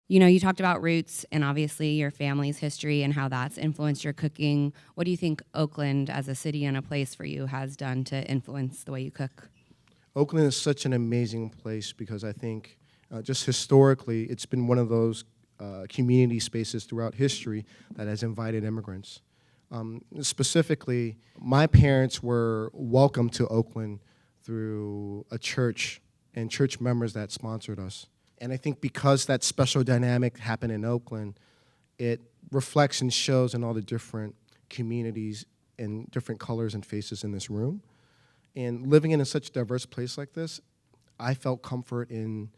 You know, you talked about roots and obviously your family's history and how that's influenced your cooking. What do you think Oakland as a city and a place for you has done to influence the way you cook? Oakland is such an amazing place because I think just historically it's been one of those community spaces throughout history that has invited immigrants. Specifically, my parents were welcomed to Oakland through a church and church members that sponsored us. And I think because that special dynamic happened in Oakland, it reflects and shows in all the different communities and different colors and faces in this room. And living in such a diverse place like this, I felt comfort in,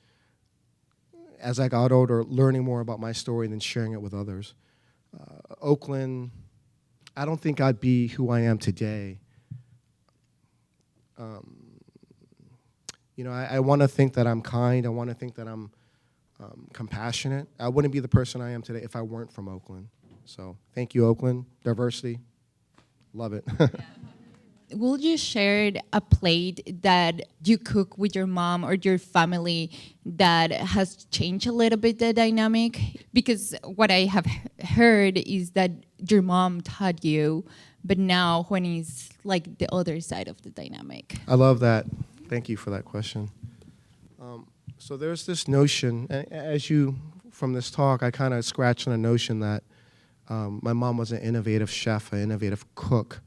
as I got older, learning more about my story and then sharing it with others. Oakland, I don't think I'd be who I am today. I want to think that I'm kind. I want to think that I'm compassionate. I wouldn't be the person I am today if I weren't from Oakland. So thank you, Oakland. Diversity. Love it. Will you share a plate that you cook with your mom or your family that has changed a little bit the dynamic? Because what I have heard is that your mom taught you, but now when it's like the other side of the dynamic. I love that. Thank you for that question. So there's this notion, as you, from this talk, I kind of scratched on a notion that my mom was an innovative chef, an innovative cook.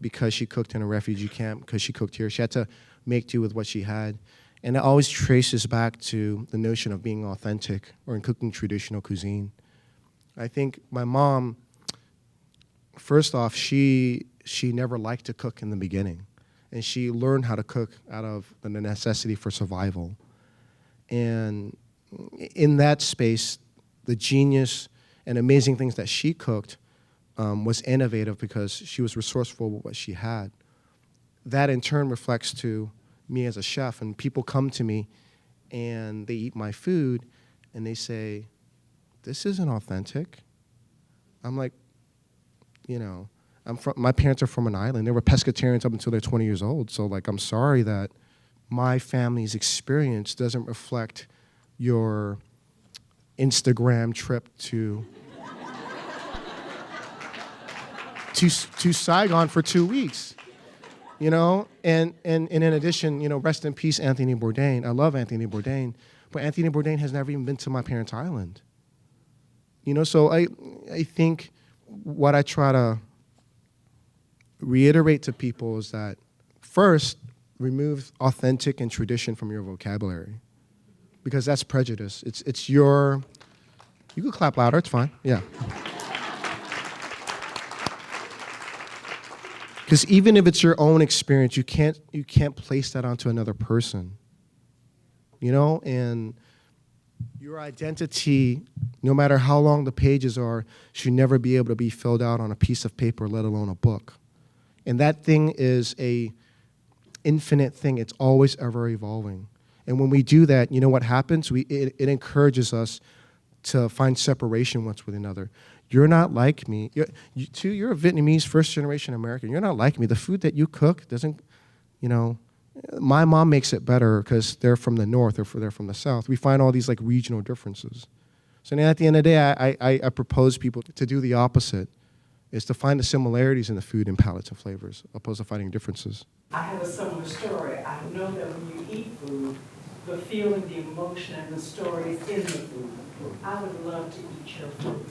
Because she cooked in a refugee camp, because she cooked here. She had to make do with what she had. And it always traces back to the notion of being authentic or in cooking traditional cuisine. I think my mom, first off, she never liked to cook in the beginning. And she learned how to cook out of the necessity for survival. And in that space, the genius and amazing things that she cooked was innovative because she was resourceful with what she had. That in turn reflects to me as a chef, and people come to me and they eat my food and they say, this isn't authentic. I'm like, my parents are from an island. They were pescatarians up until they're 20 years old. So I'm sorry that my family's experience doesn't reflect your Instagram trip to Saigon for 2 weeks, and in addition, rest in peace, Anthony Bourdain. I love Anthony Bourdain, but Anthony Bourdain has never even been to my parents' island. So I think what I try to reiterate to people is that first, remove authentic and tradition from your vocabulary, because that's prejudice. It's your, you can clap louder, it's fine, yeah. Because even if it's your own experience, you can't place that onto another person. And your identity, no matter how long the pages are, should never be able to be filled out on a piece of paper, let alone a book. And that thing is a infinite thing. It's always ever evolving. And when we do that, you know what happens? It encourages us to find separation once with another. You're not like me. You're a Vietnamese first-generation American. You're not like me. The food that you cook doesn't, my mom makes it better because they're from the north or they're from the south. We find all these regional differences. So then at the end of the day, I propose people to do the opposite, is to find the similarities in the food and palates and flavors, opposed to finding differences. I have a similar story. I know that when you eat food, the feeling, the emotion, and the story is in the food. I would love to eat your food.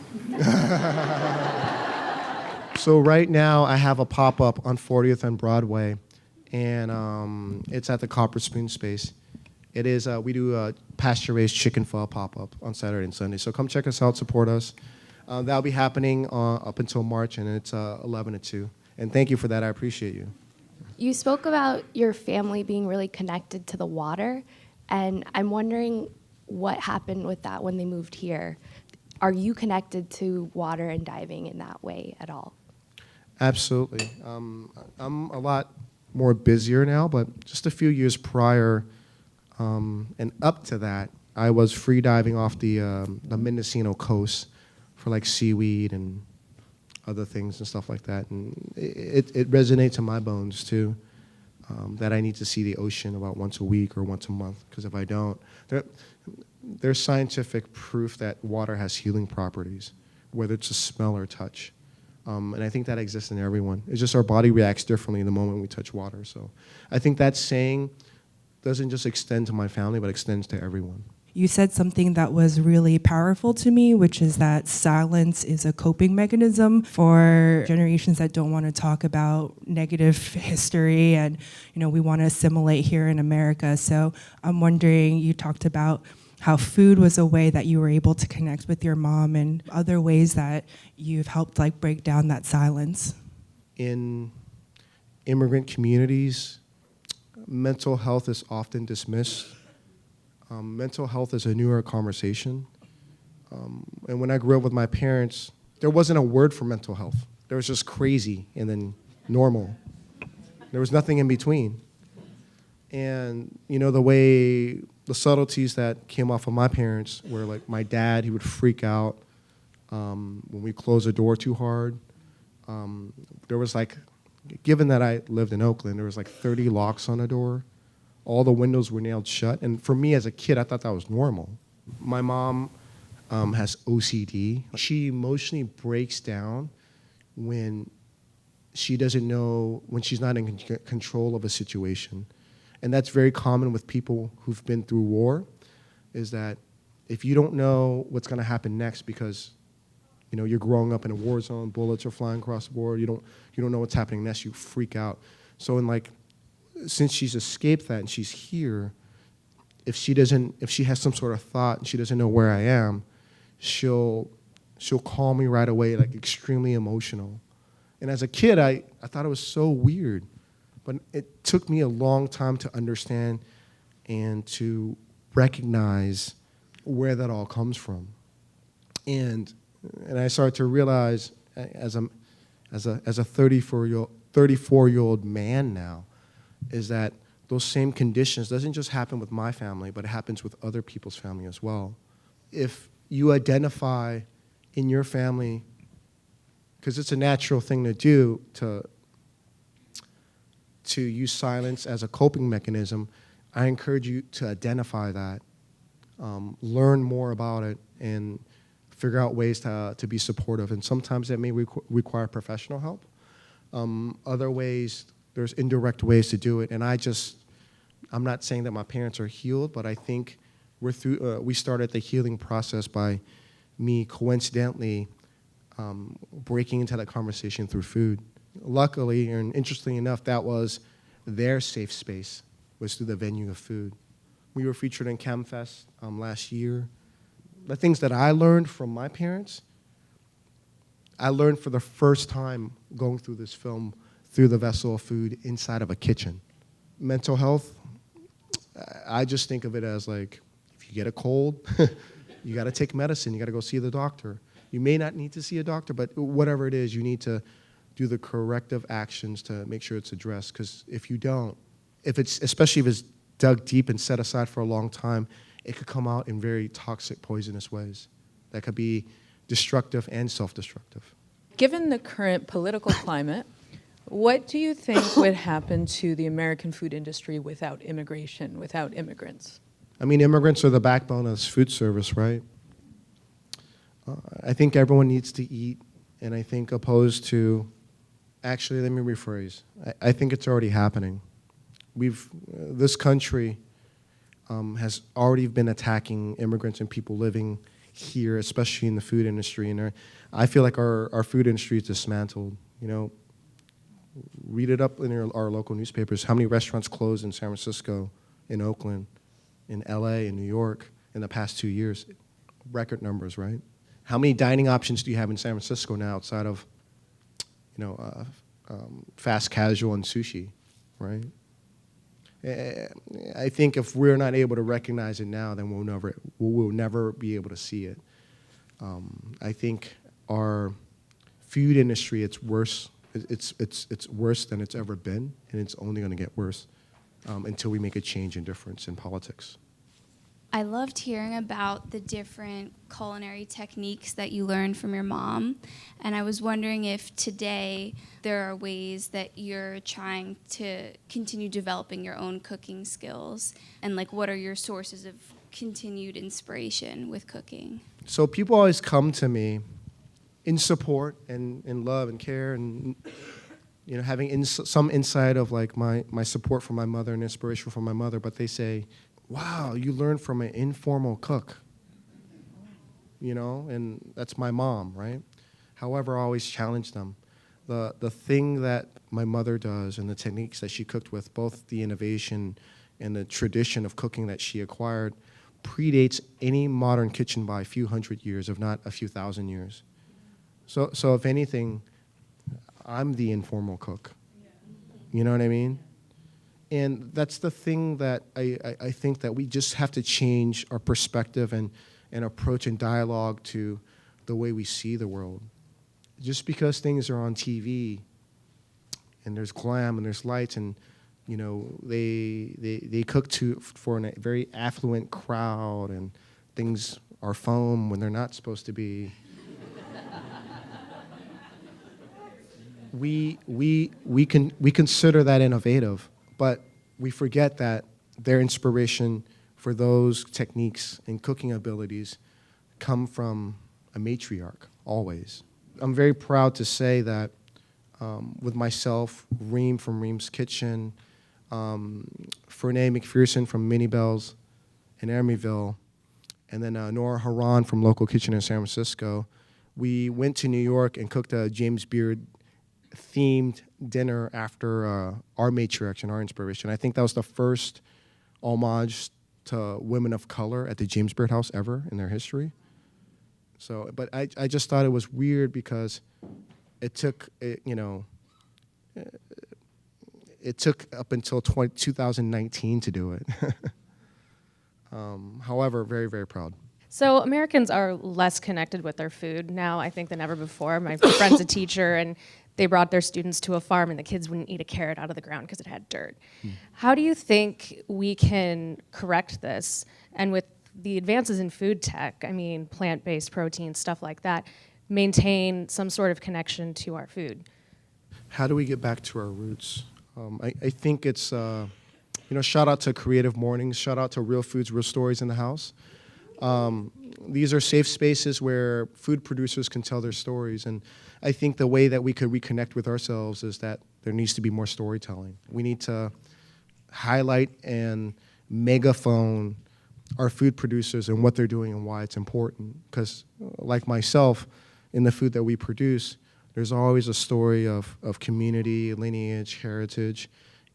So right now, I have a pop-up on 40th and Broadway, and it's at the Copper Spoon Space. It is, we do a pasture-raised chicken pho pop-up on Saturday and Sunday. So come check us out, support us. That'll be happening up until March, and it's 11 to 2. And thank you for that. I appreciate you. You spoke about your family being really connected to the water, and I'm wondering what happened with that when they moved here. Are you connected to water and diving in that way at all? Absolutely. I'm a lot more busier now, but just a few years prior and up to that, I was free diving off the Mendocino coast for seaweed and other things and stuff like that. And it resonates in my bones too, that I need to see the ocean about once a week or once a month, because if I don't, there's scientific proof that water has healing properties, whether it's a smell or touch. And I think that exists in everyone. It's just our body reacts differently the moment we touch water. So I think that saying doesn't just extend to my family, but extends to everyone. You said something that was really powerful to me, which is that silence is a coping mechanism for generations that don't want to talk about negative history, and we want to assimilate here in America. So I'm wondering, you talked about how food was a way that you were able to connect with your mom, and other ways that you've helped break down that silence. In immigrant communities, mental health is often dismissed. Mental health is a newer conversation. And when I grew up with my parents, there wasn't a word for mental health. There was just crazy and then normal. There was nothing in between. And the subtleties that came off of my parents were like my dad, he would freak out when we closed the door too hard. There was given that I lived in Oakland, there was 30 locks on the door. All the windows were nailed shut. And for me as a kid, I thought that was normal. My mom has OCD. She emotionally breaks down when she doesn't know, when she's not in control of a situation. And that's very common with people who've been through war, is that if you don't know what's going to happen next because you're growing up in a war zone, bullets are flying across the board, you don't know what's happening next, you freak out. So since she's escaped that and she's here, if she has some sort of thought and she doesn't know where I am, she'll call me right away, extremely emotional. And as a kid, I thought it was so weird, but it took me a long time to understand and to recognize where that all comes from. And I started to realize as a 34-year-old man now, is that those same conditions doesn't just happen with my family, but it happens with other people's family as well. If you identify in your family, because it's a natural thing to do, to use silence as a coping mechanism, I encourage you to identify that, learn more about it, and figure out ways to be supportive. And sometimes that may require professional help. Other ways, there's indirect ways to do it. And I'm not saying that my parents are healed, but I think we started the healing process by me coincidentally breaking into that conversation through food. Luckily, and interestingly enough, that was their safe space, was through the venue of food. We were featured in ChemFest last year. The things that I learned from my parents, I learned for the first time going through this film through the vessel of food inside of a kitchen. Mental health, I just think of it as if you get a cold, you got to take medicine, you got to go see the doctor. You may not need to see a doctor, but whatever it is, you need to do the corrective actions to make sure it's addressed. Because if you don't, especially if it's dug deep and set aside for a long time, it could come out in very toxic, poisonous ways that could be destructive and self-destructive. Given the current political climate, what do you think would happen to the American food industry without immigration, without immigrants? I mean, immigrants are the backbone of this food service, right? I think everyone needs to eat, and I think opposed to, actually, let me rephrase. I think it's already happening. This country has already been attacking immigrants and people living here, especially in the food industry. And I feel like our food industry is dismantled. Read it up in our local newspapers. How many restaurants closed in San Francisco, in Oakland, in LA, in New York in the past 2 years? Record numbers, right? How many dining options do you have in San Francisco now outside of, fast casual and sushi, right? I think if we're not able to recognize it now, then we'll never be able to see it. I think our food industry, it's worse. It's worse than it's ever been, and it's only going to get worse until we make a change and difference in politics. I loved hearing about the different culinary techniques that you learned from your mom, and I was wondering if today there are ways that you're trying to continue developing your own cooking skills, and what are your sources of continued inspiration with cooking? So people always come to me in support and in love and care, and having some insight of like my support for my mother and inspiration from my mother. But they say, "Wow, you learned from an informal cook," and that's my mom, right? However, I always challenge them. The thing that my mother does and the techniques that she cooked with, both the innovation and the tradition of cooking that she acquired, predates any modern kitchen by a few hundred years, if not a few thousand years. So if anything, I'm the informal cook. You know what I mean? And that's the thing that I think that we just have to change our perspective and approach and dialogue to the way we see the world. Just because things are on TV and there's glam and there's lights and they cook for a very affluent crowd and things are foam when they're not supposed to be. we consider that innovative, but we forget that their inspiration for those techniques and cooking abilities come from a matriarch always. I'm very proud to say that with myself, Reem from Reem's Kitchen, Fernay McPherson from Mini Bells in Emeryville, and then Nora Haran from Local Kitchen in San Francisco, we went to New York and cooked a James Beard themed dinner after our matriarch and our inspiration. I think that was the first homage to women of color at the James Beard House ever in their history. So, but I just thought it was weird because it took up until 2019 to do it. However, very, very proud. So Americans are less connected with their food now, I think, than ever before. My friend's a teacher, and they brought their students to a farm, and the kids wouldn't eat a carrot out of the ground because it had dirt. How do you think we can correct this? And with the advances in food tech, I mean, plant-based protein, stuff like that, maintain some sort of connection to our food? How do we get back to our roots? I think it's, shout out to CreativeMornings, shout out to Real Foods, Real Stories in the House. These are safe spaces where food producers can tell their stories. And I think the way that we could reconnect with ourselves is that there needs to be more storytelling. We need to highlight and megaphone our food producers and what they're doing and why it's important. Because like myself, in the food that we produce, there's always a story of community, lineage, heritage.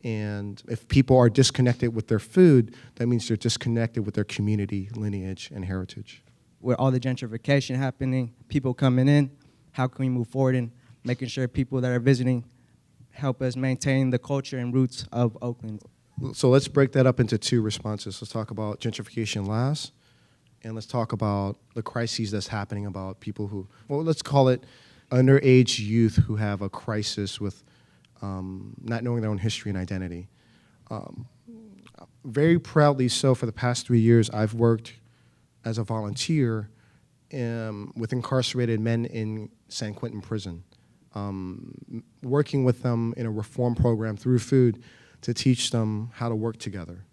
And if people are disconnected with their food, that means they're disconnected with their community, lineage, and heritage. With all the gentrification happening, people coming in, how can we move forward in making sure people that are visiting help us maintain the culture and roots of Oakland? So let's break that up into two responses. Let's talk about gentrification last, and let's talk about the crises that's happening about people who, well, let's call it underage youth who have a crisis with not knowing their own history and identity. Very proudly so, for the past 3 years, I've worked as a volunteer with incarcerated men in San Quentin prison, working with them in a reform program through food to teach them how to work together.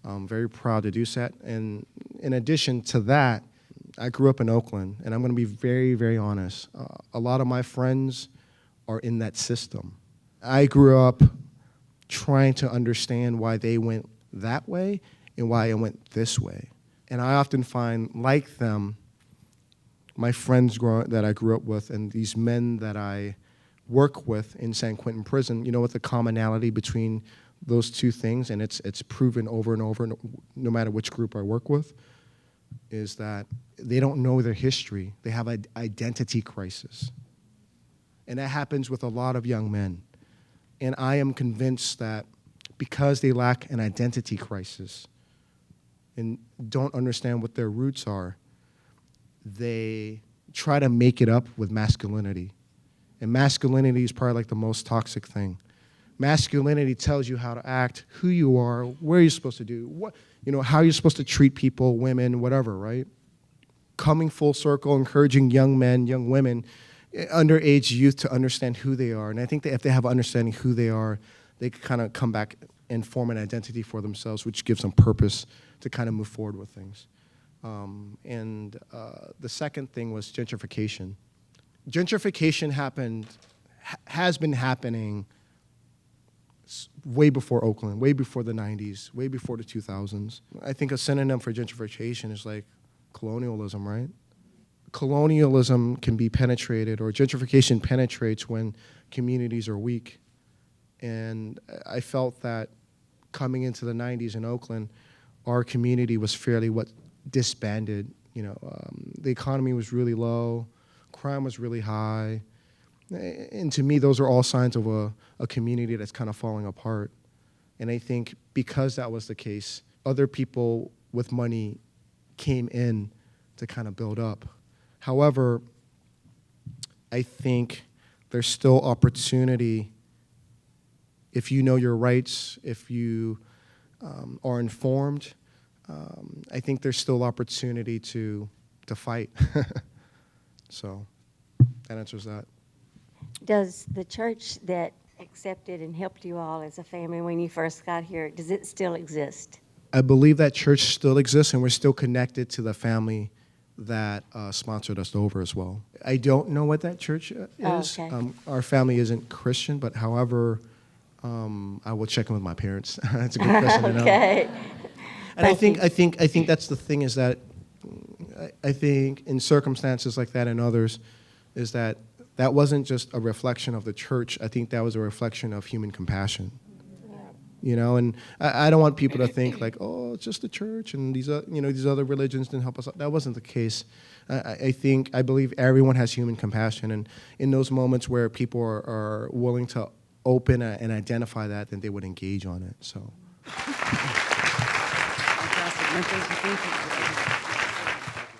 I'm very proud to do that. And in addition to that, I grew up in Oakland, and I'm going to be very, very honest. A lot of my friends are in that system. I grew up trying to understand why they went that way and why I went this way. And I often find, like them, my friends that I grew up with and these men that I work with in San Quentin prison, what the commonality between those two things, and it's proven over and over, no matter which group I work with, is that they don't know their history. They have an identity crisis. And that happens with a lot of young men. And I am convinced that because they lack an identity crisis and don't understand what their roots are, they try to make it up with masculinity. And masculinity is probably like the most toxic thing. Masculinity tells you how to act, who you are, where you're supposed to do, how you're supposed to treat people, women, whatever, right? Coming full circle, encouraging young men, young women, underage youth to understand who they are. And I think that if they have understanding who they are, they can kind of come back and form an identity for themselves, which gives them purpose kind of move forward with things. The second thing was gentrification. Gentrification has been happening way before Oakland, way before the 90s, way before the 2000s. I think a synonym for gentrification is like colonialism, right? Colonialism can be penetrated, or gentrification penetrates when communities are weak. And I felt that coming into the 90s in Oakland, our community was fairly disbanded. The economy was really low, crime was really high. And to me, those are all signs of a community that's kind of falling apart. And I think because that was the case, other people with money came in to kind of build up. However, I think there's still opportunity if you know your rights, if you are informed. I think there's still opportunity to fight. So that answers that. Does the church that accepted and helped you all as a family when you first got here, does it still exist? I believe that church still exists, and we're still connected to the family that sponsored us over as well. I don't know what that church is. Oh, okay. Our family isn't Christian, but however, I will check in with my parents. That's a good question to know. Okay. And I think that's the thing, is that I think in circumstances like that and others, is that wasn't just a reflection of the church. I think that was a reflection of human compassion. And I don't want people to think like, oh, it's just the church and these other religions didn't help us out. That wasn't the case. I believe everyone has human compassion, and in those moments where people are willing to open and identify that, then they would engage on it. So. Fantastic. Thank you.